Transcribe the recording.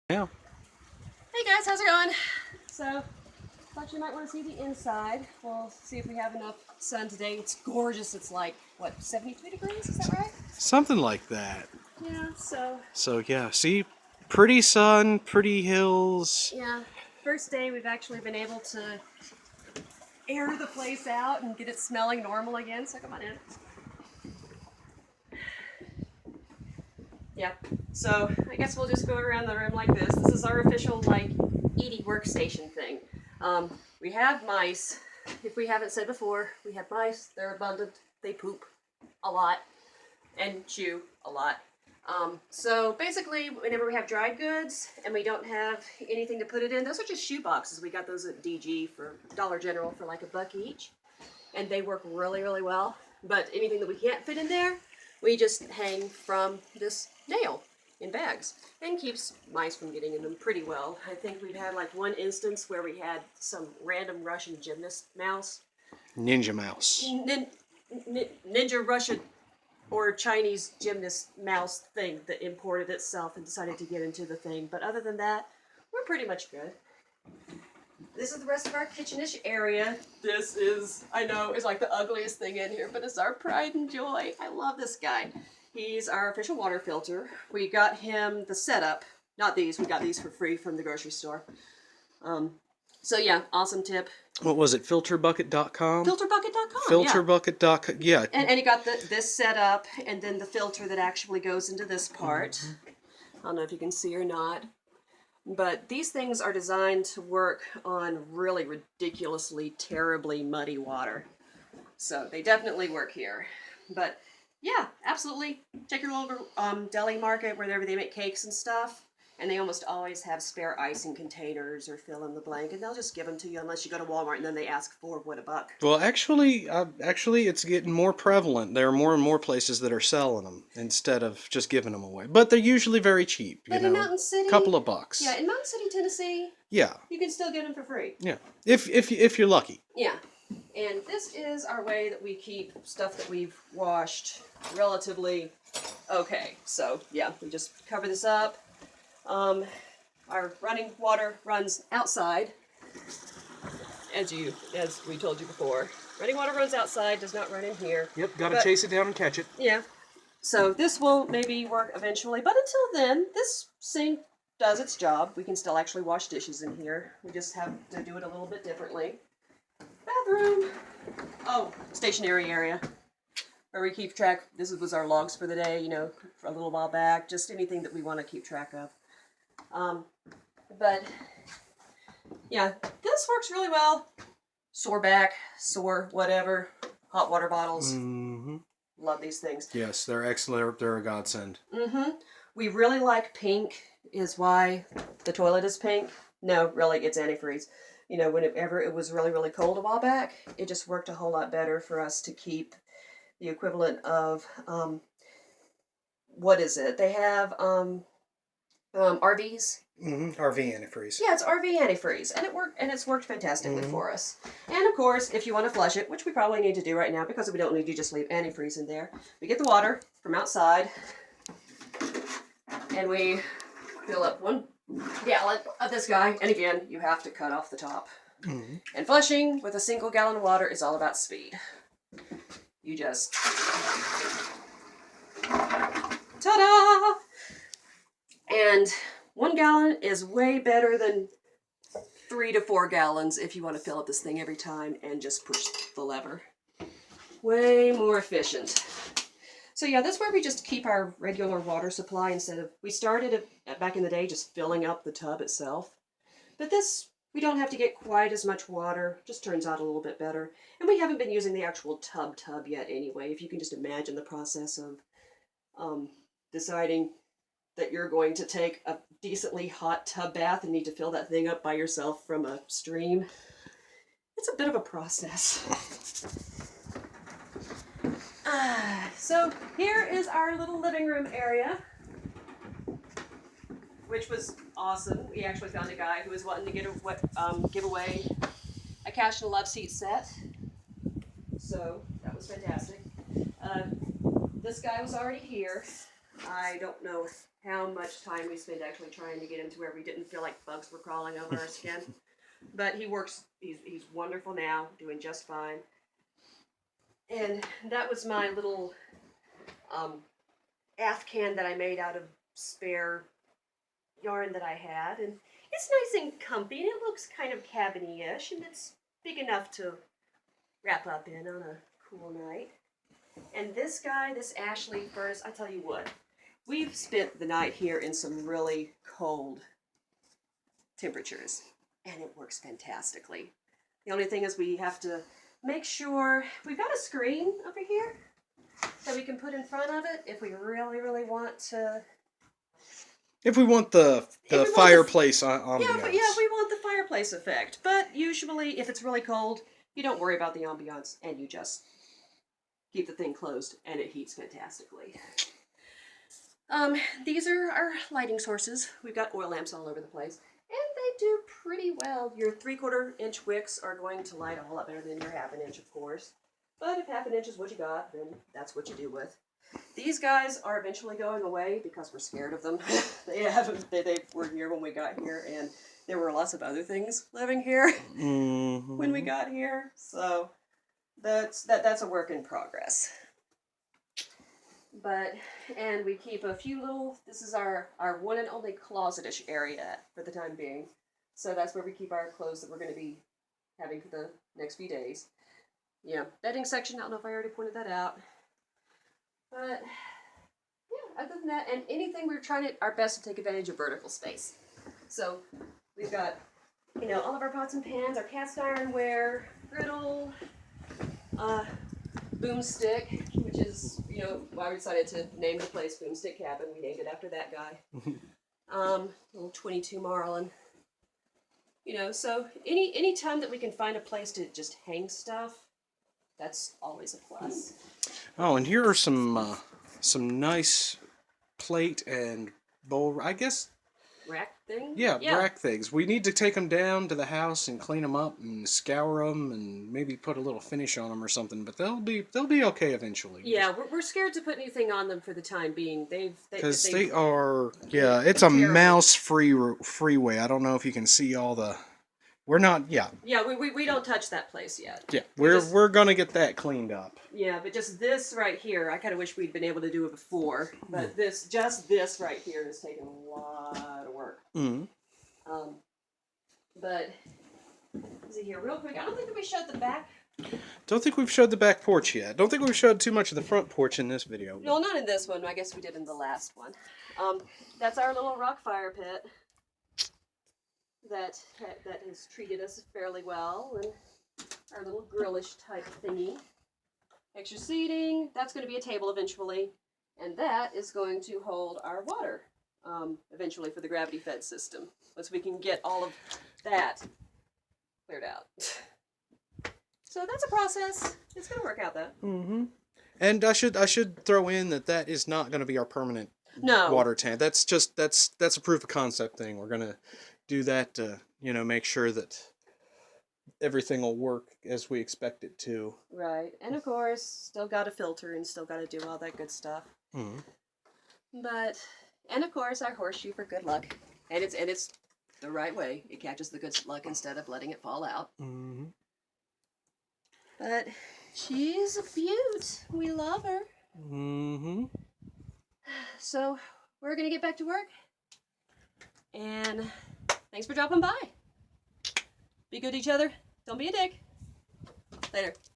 Yeah. Hey guys, how's it going? So, thought you might want to see the inside. We'll see if we have enough sun today. It's gorgeous. It's like, what, 73 degrees? Is that right? Something like that. Yeah, So yeah, see, pretty sun, pretty hills. yeah. First day we've actually been able to air the place out and get it smelling normal again, so come on in. Yeah, so I guess we'll just go around the room like this. This is our official, like, Edie workstation thing. We have mice. If we haven't said before, we have mice. They're abundant. They poop a lot and chew a lot. So basically, whenever we have dried goods and we don't have anything to put it in, those are just shoe boxes. We got those at DG for Dollar General for like $1 each. And they work really, really well. But anything that we can't fit in there, we just hang from this nail in bags and keeps mice from getting in them pretty well. I think we've had like one instance where we had some random Russian gymnast mouse. Ninja mouse. Ninja Russian or Chinese gymnast mouse thing that imported itself and decided to get into the thing. But other than that, we're pretty much good. This is the rest of our kitchenish area. This is, I know, it's like the ugliest thing in here, but it's our pride and joy. I love this guy. He's our official water filter. We got him the setup. Not these, we got these for free from the grocery store. So yeah, awesome tip. What was it? Filterbucket.com? Filterbucket.com. Filterbucket.com. Yeah. And he got this set up, and then the filter that actually goes into this part. Mm-hmm. I don't know if you can see or not. But these things are designed to work on really ridiculously, terribly muddy water. So they definitely work here. But yeah, absolutely. Check your local deli market wherever they make cakes and stuff. And they almost always have spare icing containers or fill in the blank. And they'll just give them to you unless you go to Walmart and then they ask for, what, $1? Well, actually, it's getting more prevalent. There are more and more places that are selling them instead of just giving them away. But they're usually very cheap. But in Mountain City, couple of bucks. Yeah, in Mountain City, Tennessee. Yeah. You can still get them for free. Yeah, if you're lucky. Yeah. And this is our way that we keep stuff that we've washed relatively okay. So yeah, we just cover this up. Our running water runs outside, as we told you before. Running water runs outside, does not run in here. Yep, gotta chase it down and catch it. Yeah. So this will maybe work eventually, but until then, this sink does its job. We can still actually wash dishes in here. We just have to do it a little bit differently. Bathroom. Oh, stationary area where we keep track. This was our logs for the day, for a little while back. Just anything that we want to keep track of. But yeah, this works really well. Sore back, sore whatever. Hot water bottles. Mm-hmm. Love these things. Yes, they're excellent. They're a godsend. Mm-hmm. We really like pink, is why the toilet is pink. No, really, it's antifreeze. Whenever it was really, really cold a while back, it just worked a whole lot better for us to keep the equivalent of, what is it? They have RVs. Mm-hmm. RV antifreeze. Yeah, it's RV antifreeze, and it's worked fantastically for us. And of course, if you want to flush it, which we probably need to do right now because we don't need to just leave antifreeze in there, we get the water from outside, and we fill up 1 gallon of this guy. And again, you have to cut off the top. Mm-hmm. And flushing with a single gallon of water is all about speed. You just ta-da! And 1 gallon is way better than 3 to 4 gallons if you want to fill up this thing every time and just push the lever. Way more efficient. So yeah, that's where we just keep our regular water supply we started back in the day just filling up the tub itself. But this, we don't have to get quite as much water, just turns out a little bit better. And we haven't been using the actual tub yet anyway, if you can just imagine the process of deciding that you're going to take a decently hot tub bath and need to fill that thing up by yourself from a stream. It's a bit of a process. So here is our little living room area, which was awesome. We actually found a guy who was wanting to give away a couch and a love seat set. So that was fantastic. This guy was already here. I don't know how much time we spent actually trying to get him to where we didn't feel like bugs were crawling over our skin. But he works, he's wonderful now, doing just fine. And that was my little Afghan that I made out of spare yarn that I had. And it's nice and comfy, and it looks kind of cabiny-ish, and it's big enough to wrap up in on a cool night. And this guy, this Ashley furnace, I tell you what, we've spent the night here in some really cold temperatures, and it works fantastically. The only thing is we have to make sure we've got a screen over here that we can put in front of it if we really, really want to. If we want the fireplace ambiance. Yeah, if we want the fireplace effect. But usually, if it's really cold, you don't worry about the ambiance, and you just keep the thing closed, and it heats fantastically. These are our lighting sources. We've got oil lamps all over the place, and they do pretty well. Your 3/4 inch wicks are going to light a whole lot better than your 1/2 inch, of course. But if 1/2 inch is what you got, then that's what you do with. These guys are eventually going away because we're scared of them. They were here when we got here, and there were lots of other things living here when we got here. So that's a work in progress. And we keep a few little, this is our one and only closet-ish area for the time being. So that's where we keep our clothes that we're going to be having for the next few days. Yeah, bedding section, I don't know if I already pointed that out. But, yeah, other than that, and anything we're trying our best to take advantage of vertical space. So we've got, all of our pots and pans, our cast ironware, griddle, Boomstick, which is, why we decided to name the place Boomstick Cabin. We named it after that guy. Little 22 Marlin. So any time that we can find a place to just hang stuff, that's always a plus. Oh, and here are some nice plate and bowl, I guess. Rack things? Yeah, rack things. We need to take them down to the house and clean them up and scour them and maybe put a little finish on them or something. But they'll be okay eventually. Yeah, we're scared to put anything on them for the time being. Because they are. Yeah, it's a mouse freeway. I don't know if you can see all the. We're not. Yeah. Yeah, we don't touch that place yet. Yeah, we're gonna get that cleaned up. Yeah, but just this right here, I kind of wish we'd been able to do it before. But this right here has taken a lot of work. Mm-hmm. But let's see here, real quick. I don't think that we showed the back. Don't think we've showed the back porch yet. Don't think we've showed too much of the front porch in this video. No, not in this one. I guess we did in the last one. That's our little rock fire pit that has treated us fairly well, and our little grillish type thingy. Extra seating. That's going to be a table eventually, and that is going to hold our water eventually for the gravity-fed system. Once we can get all of that cleared out. So that's a process. It's going to work out though. Mm-hmm. And I should throw in that is not going to be our permanent water tank. That's a proof of concept thing. We're going to do that to, make sure that everything will work as we expect it to. Right. And of course, still got to filter and still got to do all that good stuff. Mm-hmm. And of course, our horseshoe for good luck. And it's the right way. It catches the good luck instead of letting it fall out. Mm-hmm. But she's a beaut. We love her. Mm-hmm. So we're going to get back to work. And thanks for dropping by. Be good to each other. Don't be a dick. Later.